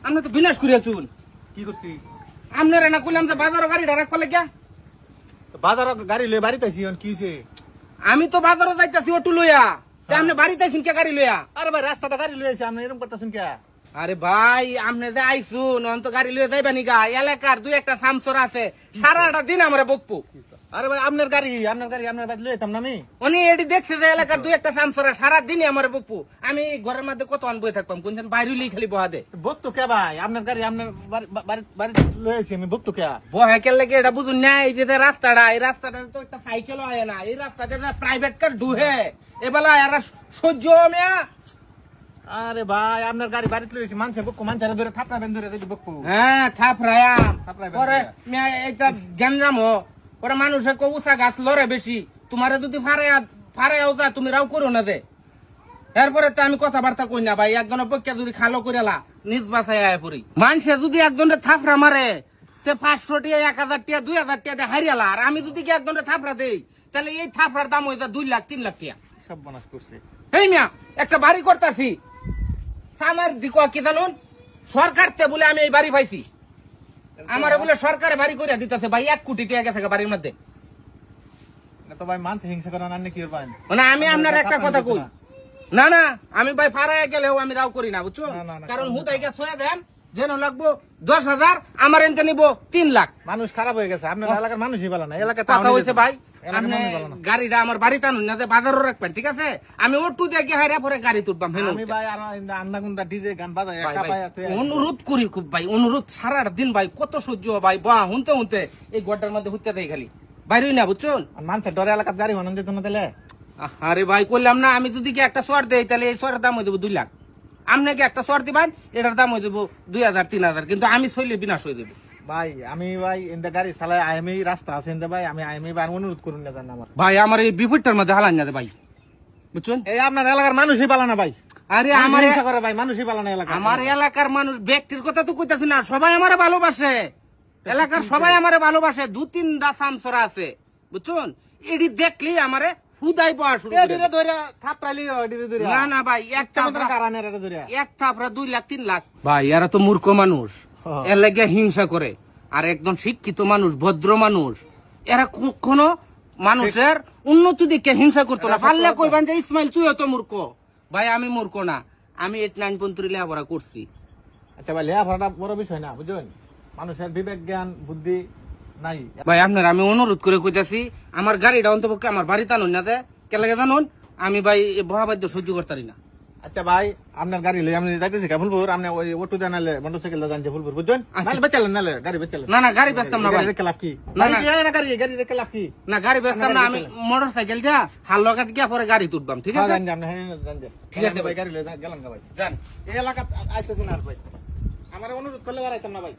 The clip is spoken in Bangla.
আমরা তো বিনাশ করিয়াছুন। কি করছি? আপনারা না কইলাম যে বাজারও গাড়িটা রাখবা লাগিয়া। বাজার গাড়ি লয়ে বাড়িতে আইছি, কি হইছে? আমি তো বাজারে যাইতাছি অটো লইয়া, তা আপনি বাড়িতে আইছুন কে গাড়ি লইয়া? আরে ভাই রাস্তাটা গাড়ি লয়ে আইছি, আপনি এরকম করতেছেন কে? আরে ভাই আপনি যে আইছুন অন্ত গাড়ি লইয়া যাইবা নিগা, এলাকার দুই একটা সামসর আছে, সারাটা দিন আমরা বকবো। আরে ভাই আপনার গাড়ি আপনার বাড়ি লয়ে যেতাম না আমি। উনি এটি দেখছে যে এলাকার দুই একটা সামসর সারা দিনই আমার বকবো। আমি ঘরের মধ্যে কত বই থাকতাম, কোনদিন বাইরে খালি বহা দে। বকতো কে ভাই? আপনার গাড়ি আপনার বাড়ি লয়ে আইছি আমি, বকতো কে? বহে কে লাগে এটা বুঝুন না। এই যে রাস্তাটা, এই রাস্তাটা তো একটা সাইকেলও আয় না, এই রাস্তাটা প্রাইভেট কার ঢুহে এবেলা এরা সহ্য মেয়া। আরে ভাই আপনার গাড়ি বাড়িতে লয়ে আইছি, মানুষের বকবো, মানুষের ধরে থাপড়া বেন ধরে দেখি বকবো। হ্যাঁ থাপড়ায়াম পরে মেয়া এইটা গেঞ্জাম হো ওরা মানুষে কো উঁচা গাছ লড়ে বেশি, তোমারে যদি ফারাইয়াও যা তুমি রাও করো না দে। এরপরে তো আমি কথাবার্তা কই না ভাই, একজনের পক্ষে যদি খালো করেলা নিজ বাসায় আয় পড়ি। মানুষে যদি একজনের থাপড়া মারে তে 500 টিয়া 1000 টিয়া 2000 টিয়া দিয়ে হারিয়ালা, আর আমি যদি একজনের থাপড়া দেই তাহলে এই থাপড়ার দাম হয়ে যায় 2 লাখ 3 লাখ টিয়া। সব বনাস করছে। এই মিয়া একটা বাড়ি করতেছি, আমার দিক কি জানুন, সরকার তে বলে আমি এই বাড়ি পাইছি, আমার বলে সরকারে বাড়ি করে দিতেছে ভাই 1 কোটি টাকা গেছে বাড়ির মধ্যে। তো ভাই মানুষ হিংসা করে না কি করবেন? মানে আমি আপনার একটা কথা কই, না না আমি ভাই ফারায় গেলেও আমি রাও করি না বুঝছো, কারণ হুতাই গে ছয় দেন যেন লাগবো 10,000, আমার এনতে নিব 3 লাখ। মানুষ খারাপ হয়ে গেছে, আপনার এলাকার মানুষই ভালো না। এলাকা কথা হয়েছে ভাই আপনি গাড়িটা আমার বাড়িতে আনুন না, যে বাজারও রাখবেন ঠিক আছে, আমি ওটু দিয়ে গিয়ে হাইরা পরে গাড়ি তুলবাম। আমি ভাই আর আন্দা গুন্দা ডিজে গান বাজায় একটা পায়। অনুরোধ করি খুব ভাই, অনুরোধ সারাটা দিন ভাই কত সহ্য ভাই, বা হুনতে হুনতে এই গোটার মধ্যে হুতে দেয় খালি বাইরেই না বুঝছো। মানুষের ডরে এলাকার গাড়ি হন যেত না তাহলে। আরে ভাই করলাম না, আমি যদি একটা সোয়ার দেই তাহলে এই সোয়ারের দাম হয়ে দেবো 2 লাখ, আপনাকে একটা সোয়ার দিবেন এটার দাম হয়ে দেবো 2000 3000, কিন্তু আমি ছইলে বিনাশ হয়ে দেবো। ভাই আমি ভাই ইন্দা গাড়ি চালাই আইএমই রাস্তা আছে ইন্দা ভাই, আমি আইএমই ভাই অনুরোধ করুন না জান আমার ভাই, আমার এই বিপদটার মধ্যে হালান না ভাই বুঝছেন। এই আপনার এলাকার মানুষই পালা না ভাই। আরে আমার করে ভাই মানুষই পালা না এলাকা। আমার এলাকার মানুষ ব্যক্তির কথা তো কইতাছি না, সবাই আমারে ভালোবাসে, এলাকার সবাই আমারে ভালোবাসে। 2-3টা সামসরা আছে বুঝছেন, এডি দেখলেই আমারে হুদাই পাওয়া শুরু করে। এডিরে ধরে থাপড়ালি এডিরে ধরে। না না ভাই এক থাপড়া কারণে এরা ধরে এক থাপড়া 2 লাখ 3 লাখ। ভাই এরা তো মূর্খ মানুষ, এর লাগে হিংসা করে। আর একদম শিক্ষিত মানুষ ভদ্র মানুষ এরা কখনো মানুষের উন্নতি দিকে হিংসা করতো না। পারলে কইবেন যে ইসমাইল তুই তো মূর্খ, ভাই আমি মূর্খ না, আমি 8-9 পর্যন্ত লেখাপড়া করছি। আচ্ছা ভাই লেখাপড়াটা বড় বিষয় না বুঝলেন, মানুষের বিবেক জ্ঞান বুদ্ধি নাই। ভাই আপনার আমি অনুরোধ করে কইতাছি আমার গাড়িটা অন্তপক্ষে আমার বাড়িতে আনুন না, কে লাগে জানুন, আমি ভাই বহাবাদ্য সহ্য করতারি না। আচ্ছা ভাই আপনার গাড়ি লই আমি যাইতেছি ফুলপুর, আপনি ওই অটো দেন নালে মোটরসাইকেল জানছে ফুলপুর বুঝছেন, নালে বেচালেন নালে গাড়ি বেচালেন। না না গাড়ি বেচতাম না ভাই, রেখে লাভ কি? না না গাড়ি রেখে লাভ কি? না গাড়ি বেচতাম না, আমি মোটরসাইকেল দিয়া হাল লাগাত গিয়া পরে গাড়ি তুলবাম ঠিক আছে। ঠিক আছে ভাই গাড়ি লই গেলাম ভাই, যান এই এলাকা আইতেছেন আর ভাই আমার অনুরোধ করলে বাড়াইতাম না ভাই।